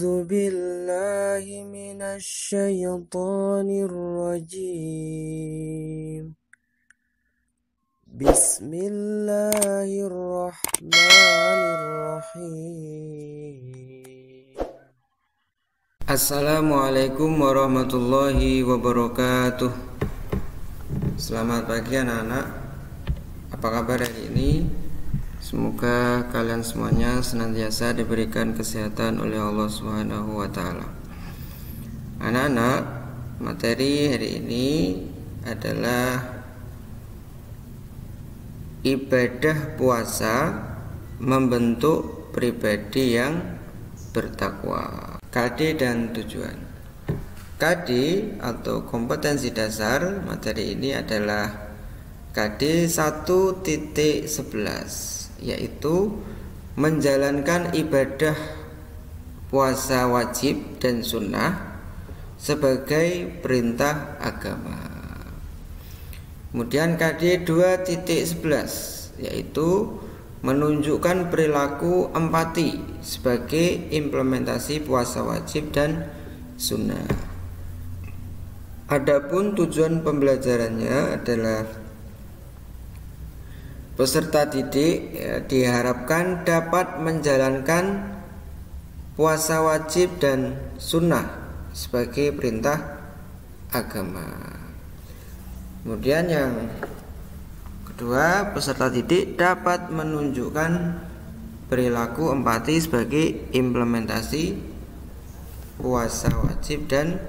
أعوذ بالله من الشيطان الرجيم بسم الله الرحمن الرحيم Assalamualaikum warahmatullahi wabarakatuh. Selamat pagi anak-anak. Apa kabar hari ini? Semoga kalian semuanya senantiasa diberikan kesehatan oleh Allah Subhanahu wa taala. Anak-anak, materi hari ini adalah ibadah puasa membentuk pribadi yang bertakwa. KD dan tujuan. KD atau kompetensi dasar materi ini adalah KD 1.11, yaitu menjalankan ibadah puasa wajib dan sunnah sebagai perintah agama. Kemudian KD 2.11, yaitu menunjukkan perilaku empati sebagai implementasi puasa wajib dan sunnah. Adapun tujuan pembelajarannya adalah peserta didik diharapkan dapat menjalankan puasa wajib dan sunnah sebagai perintah agama. Kemudian yang kedua, peserta didik dapat menunjukkan perilaku empati sebagai implementasi puasa wajib dan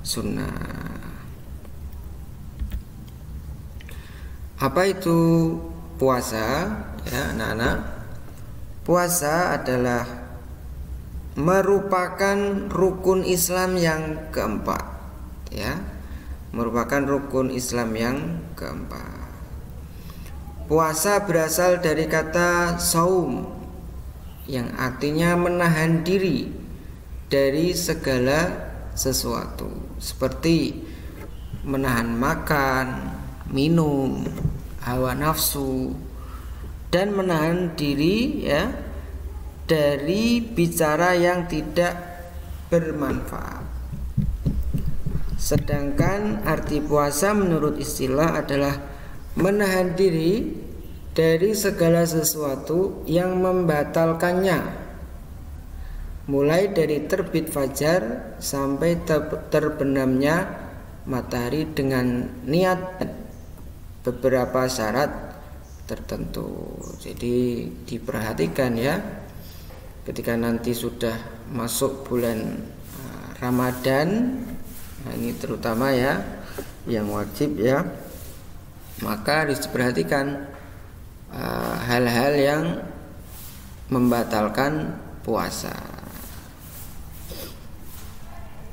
sunnah. Apa itu puasa? Ya, anak-anak, puasa adalah merupakan rukun Islam yang keempat, ya, merupakan rukun Islam yang keempat. Puasa berasal dari kata saum yang artinya menahan diri dari segala sesuatu, seperti menahan makan, minum, hawa nafsu, dan menahan diri ya dari bicara yang tidak bermanfaat. Sedangkan arti puasa menurut istilah adalah menahan diri dari segala sesuatu yang membatalkannya, mulai dari terbit fajar sampai terbenamnya matahari dengan niat beberapa syarat tertentu. Jadi diperhatikan ya, ketika nanti sudah masuk bulan Ramadan, nah ini terutama ya yang wajib ya, maka harus diperhatikan hal-hal yang membatalkan puasa.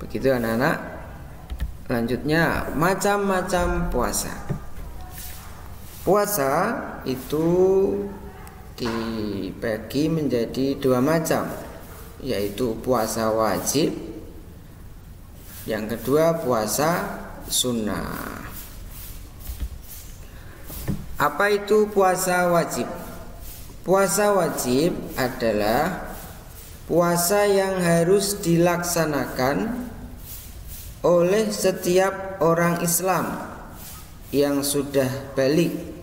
Begitu anak-anak. Lanjutnya, macam-macam puasa. Puasa itu dibagi menjadi dua macam, yaitu puasa wajib, yang kedua puasa sunnah. Apa itu puasa wajib? Puasa wajib adalah puasa yang harus dilaksanakan oleh setiap orang Islam yang sudah balik,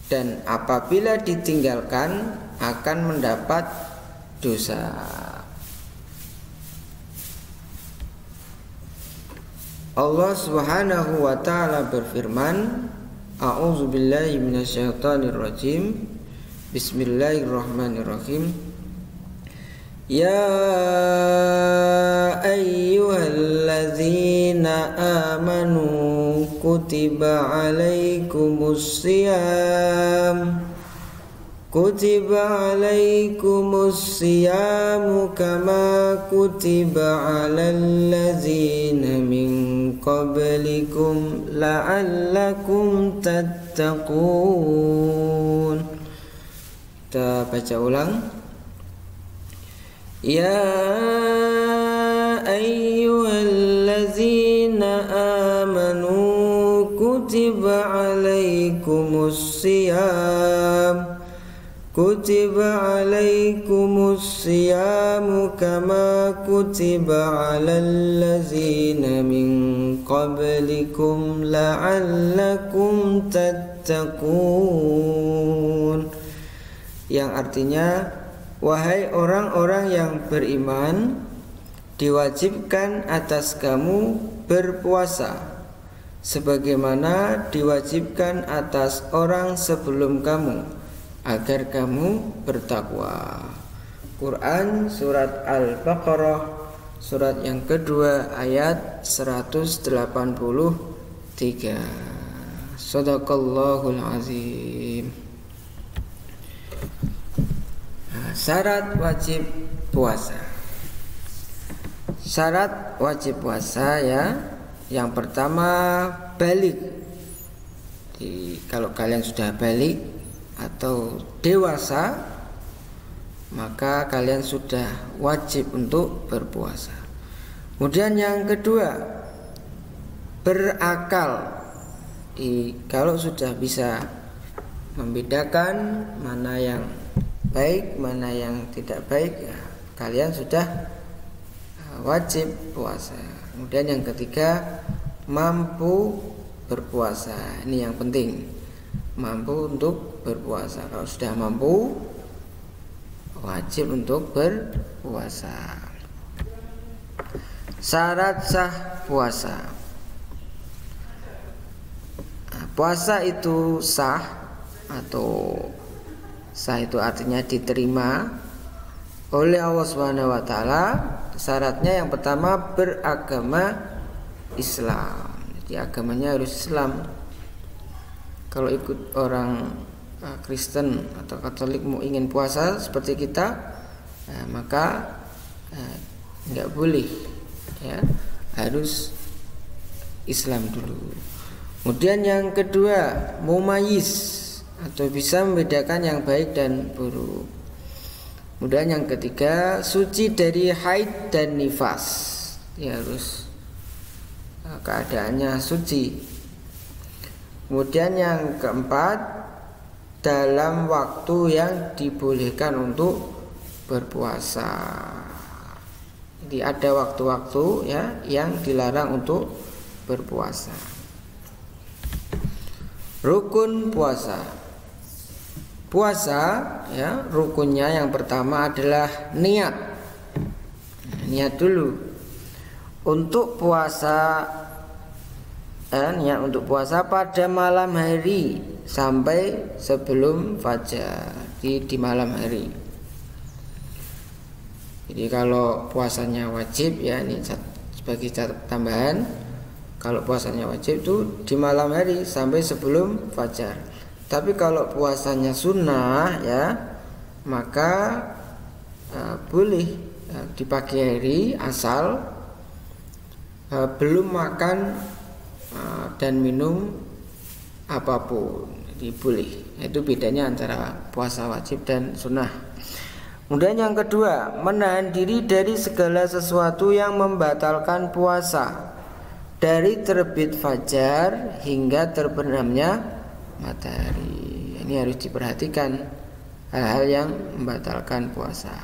dan apabila ditinggalkan akan mendapat dosa. Allah Subhanahu wa taala berfirman, A'udzu billahi minasyaitonir rajim. Bismillahirrahmanirrahim. Ya ayyuhalladzina amanu kutiba alaikumus siyam kama kutiba alal ladzina min qablikum la'allakum tattaqun. Kita baca ulang. Ya ayyuhalladzina amanu kutiba alaikumus siyam kutiba alaikumus siyamu kama kutiba alal ladzina min qablikum la'allakum tattaqun, yang artinya wahai orang-orang yang beriman, diwajibkan atas kamu berpuasa sebagaimana diwajibkan atas orang sebelum kamu agar kamu bertakwa. Quran surat Al-Baqarah surat yang kedua ayat 183. Shadaqallahul azim. Syarat wajib puasa. Syarat wajib puasa ya, yang pertama balik. Kalau kalian sudah balik atau dewasa, maka kalian sudah wajib untuk berpuasa. Kemudian yang kedua, berakal. Kalau sudah bisa membedakan mana yang baik, mana yang tidak baik, ya, kalian sudah wajib puasa. Kemudian yang ketiga, mampu berpuasa. Ini yang penting, mampu untuk berpuasa. Kalau sudah mampu, wajib untuk berpuasa. Syarat sah puasa. Puasa itu sah, atau sah itu artinya diterima oleh Allah Subhanahu wa taala. Syaratnya yang pertama beragama Islam. Jadi agamanya harus Islam. Kalau ikut orang Kristen atau Katolik mau ingin puasa seperti kita, maka nggak boleh, ya, harus Islam dulu. Kemudian yang kedua, mumayyiz atau bisa membedakan yang baik dan buruk. Kemudian yang ketiga, suci dari haid dan nifas. Ya, harus keadaannya suci. Kemudian yang keempat, dalam waktu yang dibolehkan untuk berpuasa. Jadi ada waktu-waktu ya yang dilarang untuk berpuasa. Rukun puasa. Puasa ya, rukunnya yang pertama adalah niat. Niat dulu. Untuk puasa niat untuk puasa pada malam hari sampai sebelum fajar, di malam hari. Jadi kalau puasanya wajib ya, ini sebagai tambahan, kalau puasanya wajib itu di malam hari sampai sebelum fajar. Tapi kalau puasanya sunnah ya, maka boleh di pagi hari asal belum makan dan minum apapun. Jadi boleh. Itu bedanya antara puasa wajib dan sunnah. Kemudian yang kedua, menahan diri dari segala sesuatu yang membatalkan puasa, dari terbit fajar hingga terbenamnya matahari. Ini harus diperhatikan hal-hal yang membatalkan puasa.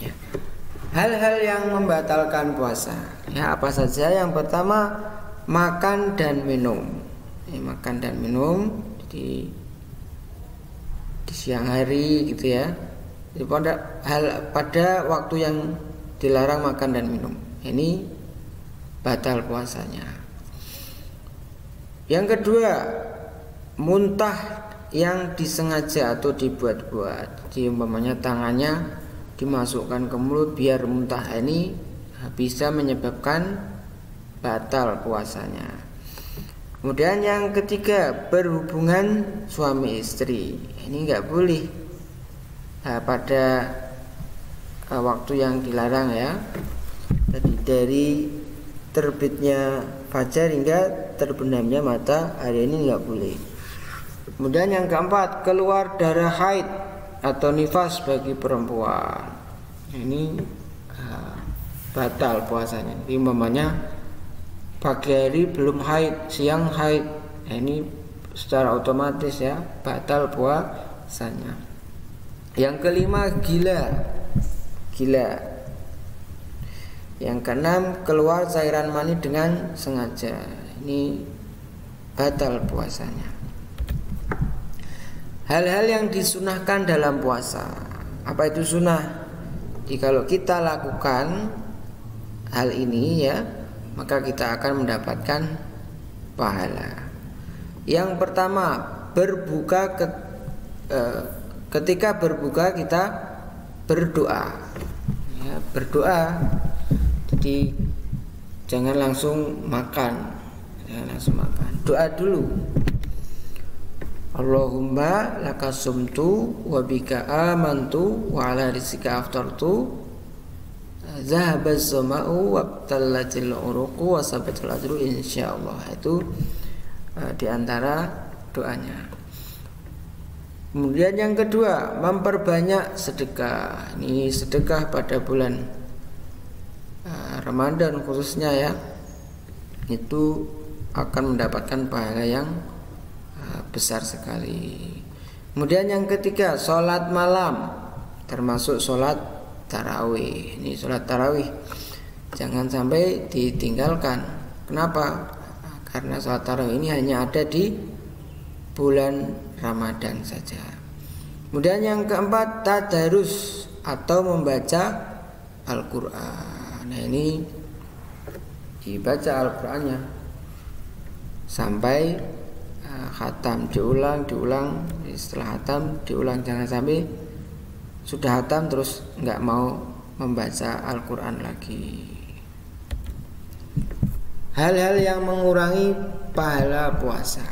Ya. Hal-hal yang membatalkan puasa. Ya, apa saja? Yang pertama, makan dan minum. Makan dan minum di siang hari gitu ya. Jadi pada waktu yang dilarang makan dan minum, ini batal puasanya. Yang kedua, muntah yang disengaja atau dibuat-buat. Jadi umpamanya tangannya dimasukkan ke mulut biar muntah, ini bisa menyebabkan batal puasanya. Kemudian yang ketiga, berhubungan suami istri. Ini enggak boleh pada waktu yang dilarang ya. Jadi dari terbitnya fajar hingga terbenamnya matahari, ini enggak boleh. Kemudian yang keempat, keluar darah haid atau nifas bagi perempuan. Ini batal puasanya. Jadi umpamanya pagi hari belum haid, siang haid, ini secara otomatis ya batal puasanya. Yang kelima gila. Yang keenam keluar cairan mani dengan sengaja. Ini batal puasanya. Hal-hal yang disunahkan dalam puasa. Apa itu sunnah? Jadi kalau kita lakukan hal ini ya, maka kita akan mendapatkan pahala. Yang pertama, ketika berbuka kita berdoa. Ya, berdoa. Jadi jangan langsung makan. Doa dulu. Allahumma laka sumtu wa bika amantu wa ala rizqika aftartu zahabaz zama'u wa tallatil uruqu wa sabatul ajru insyaallah. Itu diantara doanya. Kemudian yang kedua, memperbanyak sedekah. Ini sedekah pada bulan Ramadan khususnya ya, itu akan mendapatkan pahala yang besar sekali. Kemudian yang ketiga, sholat malam, termasuk sholat tarawih. Ini sholat tarawih jangan sampai ditinggalkan. Kenapa? Karena sholat tarawih ini hanya ada di bulan Ramadan saja. Kemudian yang keempat, tadarus atau membaca Al-Quran. Nah ini dibaca Al-Qurannya sampai khatam, diulang. Setelah khatam diulang, jangan sampai sudah khatam terus nggak mau membaca Al-Quran lagi. Hal-hal yang mengurangi pahala puasa.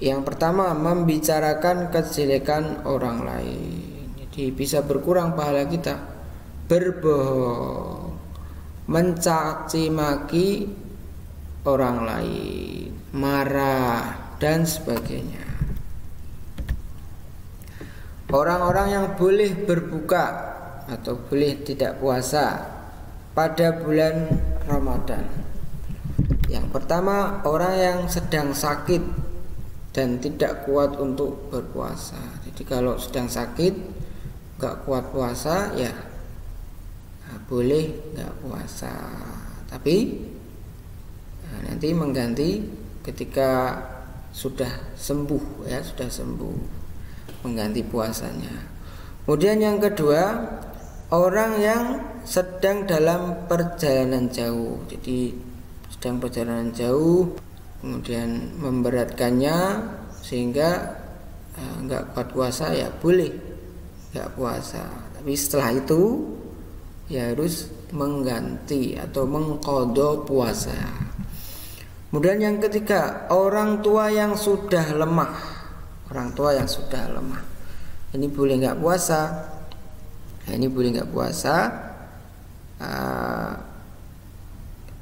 Yang pertama, membicarakan kejelekan orang lain. Jadi bisa berkurang pahala kita. Berbohong, mencaci maki orang lain, marah dan sebagainya. Orang-orang yang boleh berbuka atau boleh tidak puasa pada bulan Ramadan. Yang pertama, orang yang sedang sakit dan tidak kuat untuk berpuasa. Jadi kalau sedang sakit gak kuat puasa ya boleh gak puasa, tapi nanti mengganti ketika sudah sembuh ya, sudah sembuh mengganti puasanya. Kemudian yang kedua, orang yang sedang dalam perjalanan jauh. Jadi sedang perjalanan jauh kemudian memberatkannya sehingga nggak kuat puasa ya boleh nggak puasa, tapi setelah itu ya harus mengganti atau mengqadha puasa. Kemudian yang ketiga, orang tua yang sudah lemah. Ini boleh nggak puasa.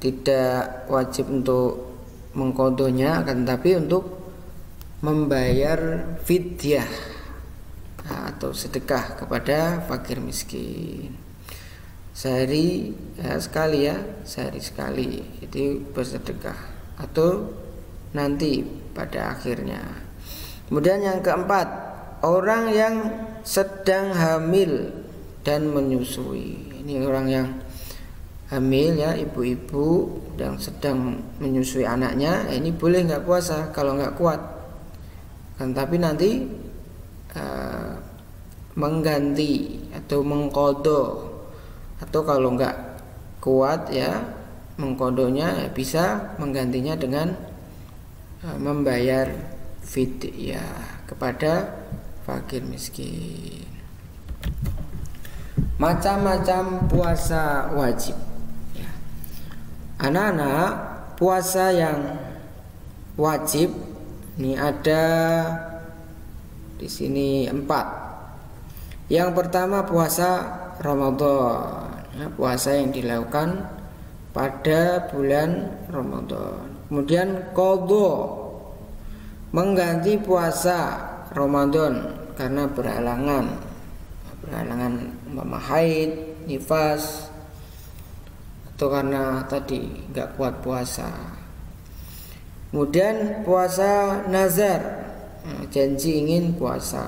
Tidak wajib untuk mengqadhanya, akan tapi untuk membayar fidyah atau sedekah kepada fakir miskin. Sehari sekali itu bersedekah atau nanti pada akhirnya. Kemudian yang keempat, orang yang sedang hamil dan menyusui. Ini orang yang hamil ya, ibu-ibu yang sedang menyusui anaknya, ini boleh nggak puasa kalau nggak kuat. Kan tapi nanti mengganti atau mengqadha, atau kalau nggak kuat ya mengqadhanya ya bisa menggantinya dengan membayar fidyah kepada fakir miskin. Macam-macam puasa wajib. Anak-anak, puasa yang wajib ini ada di sini 4. Yang pertama puasa Ramadan, ya, puasa yang dilakukan pada bulan Ramadan. Kemudian qadha, mengganti puasa Ramadan karena berhalangan haid, nifas, atau karena tadi nggak kuat puasa. Kemudian puasa nazar, janji ingin puasa.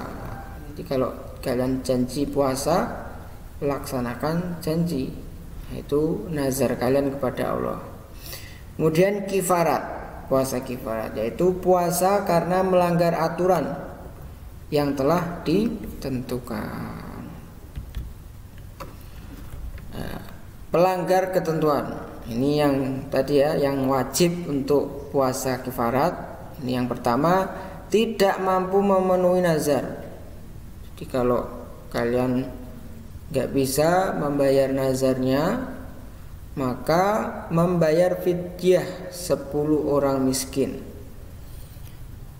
Jadi kalau kalian janji puasa, laksanakan janji, yaitu nazar kalian kepada Allah. Kemudian kifarat, puasa kifarat, yaitu puasa karena melanggar aturan yang telah ditentukan. Pelanggar ketentuan, ini yang tadi ya, yang wajib untuk puasa kifarat. Ini yang pertama, tidak mampu memenuhi nazar. Jadi kalau kalian gak bisa membayar nazarnya, maka membayar fidyah 10 orang miskin.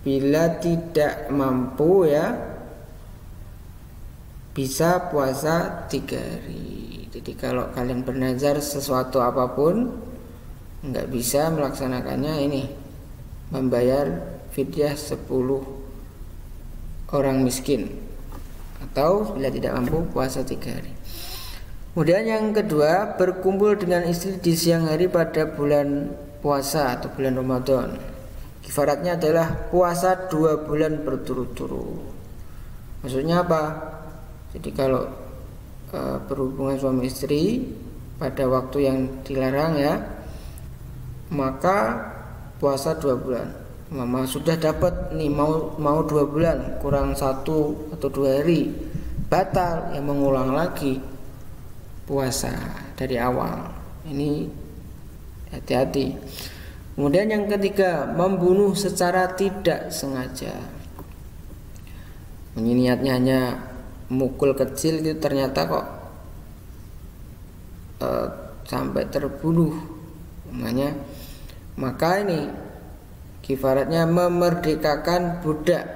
Bila tidak mampu ya, bisa puasa 3 hari. Jadi kalau kalian bernazar sesuatu apapun nggak bisa melaksanakannya, ini membayar fidyah 10 orang miskin, atau bila tidak mampu puasa 3 hari. Kemudian yang kedua, berkumpul dengan istri di siang hari pada bulan puasa atau bulan Ramadan. Kifaratnya adalah puasa 2 bulan berturut-turut. Maksudnya apa? Jadi kalau berhubungan suami istri pada waktu yang dilarang ya, maka puasa 2 bulan. Mama sudah dapat nih mau 2 bulan, kurang 1 atau 2 hari, batal, ya mengulang lagi puasa dari awal. Ini hati-hati. Kemudian yang ketiga, membunuh secara tidak sengaja. Ini niatnya hanya mukul kecil, itu ternyata kok sampai terbunuh, namanya. Maka ini kifaratnya memerdekakan budak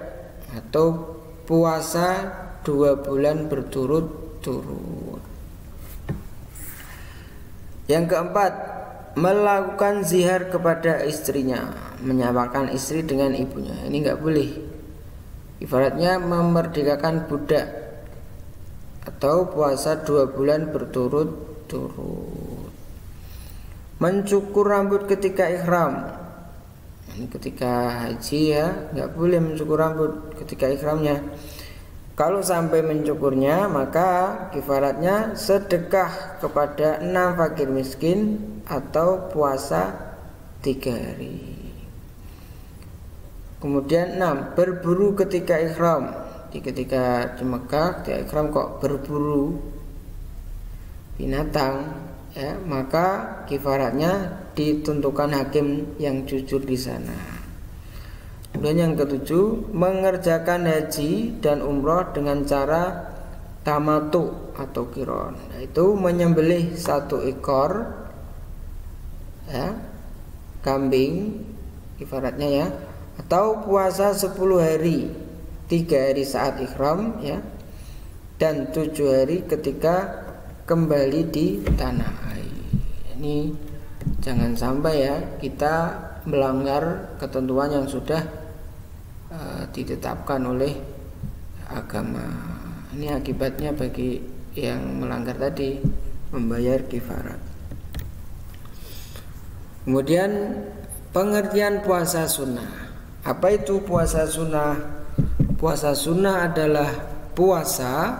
atau puasa 2 bulan berturut-turut. Yang keempat, melakukan zihar kepada istrinya, menyamakan istri dengan ibunya. Ini nggak boleh. Ibaratnya memerdekakan budak atau puasa 2 bulan berturut-turut. Mencukur rambut ketika ihram. Ini ketika haji ya, nggak boleh mencukur rambut ketika ihramnya. Kalau sampai mencukurnya, maka kifaratnya sedekah kepada 6 fakir miskin atau puasa 3 hari. Kemudian 6, berburu ketika ihram. Jadi ketika di Mekah, ketika ihram kok berburu binatang ya, maka kifaratnya ditentukan hakim yang jujur di sana. Kemudian yang ketujuh, mengerjakan haji dan umroh dengan cara tamatu atau kiron, yaitu menyembelih 1 ekor ya, kambing kifaratnya ya, atau puasa 10 hari, 3 hari saat ihram ya, dan 7 hari ketika kembali di tanah air. Ini jangan sampai ya kita melanggar ketentuan yang sudah ditetapkan oleh agama. Ini akibatnya bagi yang melanggar tadi, membayar kifarat. Kemudian pengertian puasa sunnah. Apa itu puasa sunnah? Puasa sunnah adalah puasa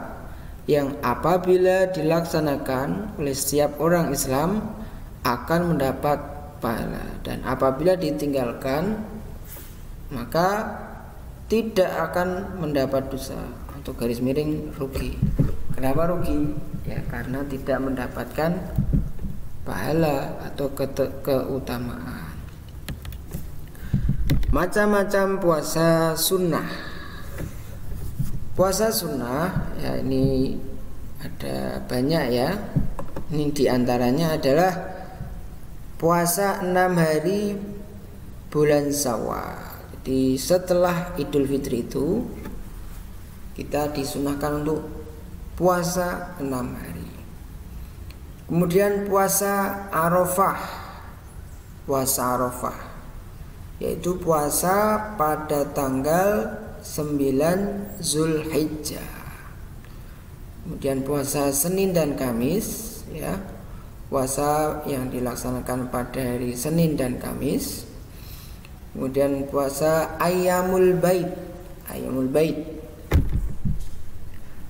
yang apabila dilaksanakan oleh setiap orang Islam akan mendapat pahala, dan apabila ditinggalkan maka tidak akan mendapat dosa, atau garis miring rugi. Kenapa rugi? Ya karena tidak mendapatkan pahala atau keutamaan. Macam-macam puasa sunnah. Puasa sunnah ya, ini ada banyak ya. Ini diantaranya adalah puasa 6 hari bulan Syawal. Jadi setelah Idul Fitri itu kita disunahkan untuk puasa 6 hari. Kemudian puasa Arafah. Puasa Arafah yaitu puasa pada tanggal 9 Zulhijjah. Kemudian puasa Senin dan Kamis ya, puasa yang dilaksanakan pada hari Senin dan Kamis. Kemudian puasa Ayyamul Bait. Ayyamul Bait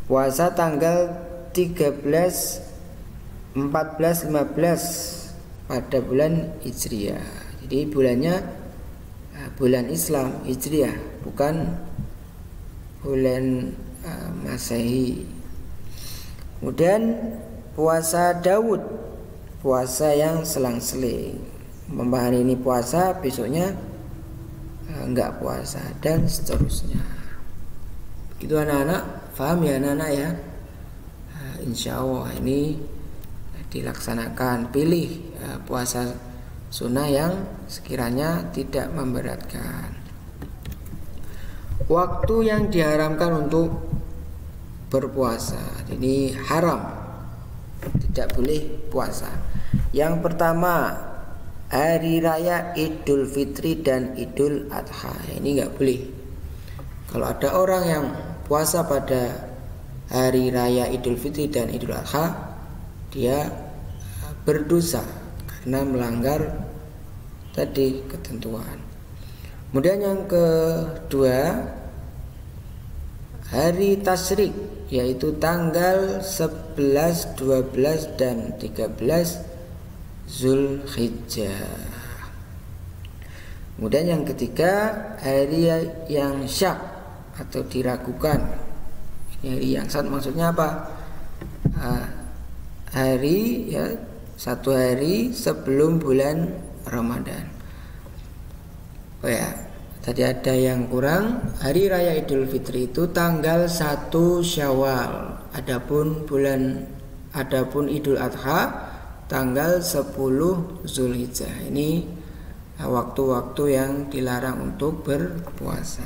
puasa tanggal 13, 14, 15 pada bulan Hijriah. Jadi bulannya bulan Islam Hijriah, bukan bulan Masehi. Kemudian puasa Daud, puasa yang selang-seling. Hari ini puasa, besoknya enggak puasa, dan seterusnya. Begitu anak-anak, paham ya anak-anak ya? Insya Allah ini dilaksanakan. Pilih puasa sunnah yang sekiranya tidak memberatkan. Waktu yang diharamkan untuk berpuasa, ini haram, tidak boleh puasa. Yang pertama, hari raya Idul Fitri dan Idul Adha, ini nggak boleh. Kalau ada orang yang puasa pada hari raya Idul Fitri dan Idul Adha, dia berdosa karena melanggar tadi ketentuan. Kemudian yang kedua, hari tasyrik, yaitu tanggal 11, 12 dan 13 Zulhijjah. Kemudian yang ketiga, hari yang syak atau diragukan. Hari yang syak maksudnya apa? Hari ya, satu hari sebelum bulan Ramadan. Oh ya, tadi ada yang kurang. Hari raya Idul Fitri itu tanggal 1 Syawal. Adapun Idul Adha tanggal 10 Zulhijjah. Ini waktu-waktu yang dilarang untuk berpuasa.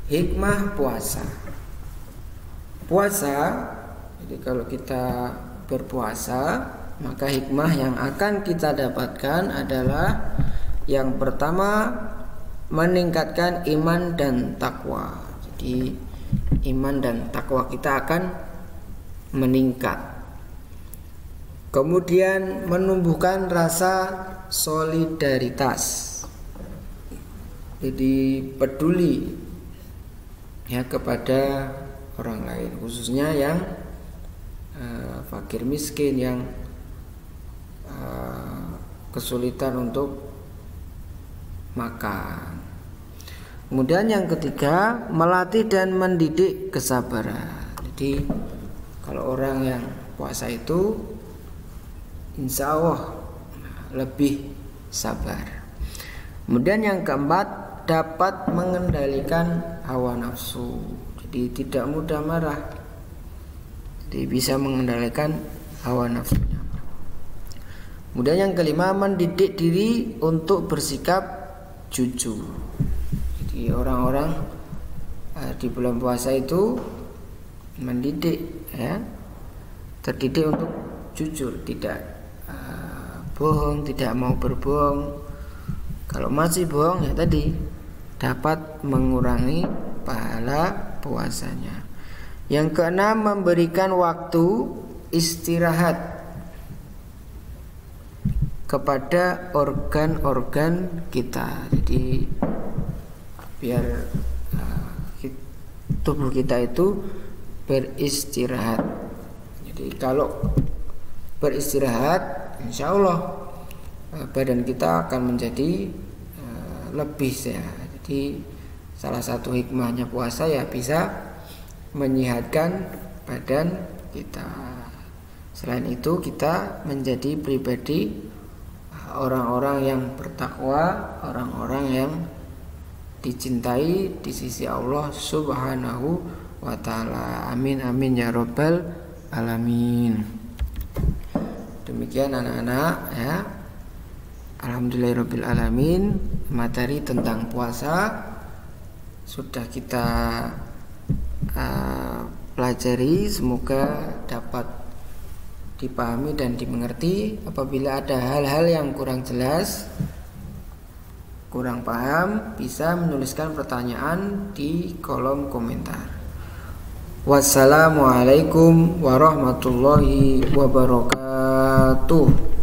Hikmah puasa. Puasa, jadi kalau kita berpuasa, maka hikmah yang akan kita dapatkan adalah yang pertama, meningkatkan iman dan takwa. Jadi iman dan takwa kita akan meningkat. Kemudian menumbuhkan rasa solidaritas. Jadi peduli ya kepada orang lain, khususnya yang fakir miskin, yang kesulitan untuk makan. Kemudian yang ketiga, melatih dan mendidik kesabaran. Jadi kalau orang yang puasa itu insya Allah lebih sabar. Kemudian yang keempat, dapat mengendalikan hawa nafsu. Jadi tidak mudah marah. Jadi bisa mengendalikan hawa nafsunya. Kemudian yang kelima, mendidik diri untuk bersikap jujur. Jadi orang-orang di bulan puasa itu mendidik ya, terdidik untuk jujur, tidak bohong, tidak mau berbohong. Kalau masih bohong ya tadi dapat mengurangi pahala puasanya. Yang keenam, memberikan waktu istirahat kepada organ-organ kita. Jadi biar tubuh kita itu beristirahat. Jadi kalau beristirahat, insya Allah badan kita akan menjadi lebih sehat. Jadi salah satu hikmahnya puasa ya bisa menyehatkan badan kita. Selain itu kita menjadi pribadi orang-orang yang bertakwa, orang-orang yang dicintai di sisi Allah Subhanahu wa ta'ala. Amin amin ya rabbal alamin. Demikian anak-anak ya. Alhamdulillahirabbil alamin. Materi tentang puasa sudah kita pelajari, semoga dapat dipahami dan dimengerti. Apabila ada hal-hal yang kurang jelas, kurang paham, bisa menuliskan pertanyaan di kolom komentar. Wassalamualaikum warahmatullahi wabarakatuh.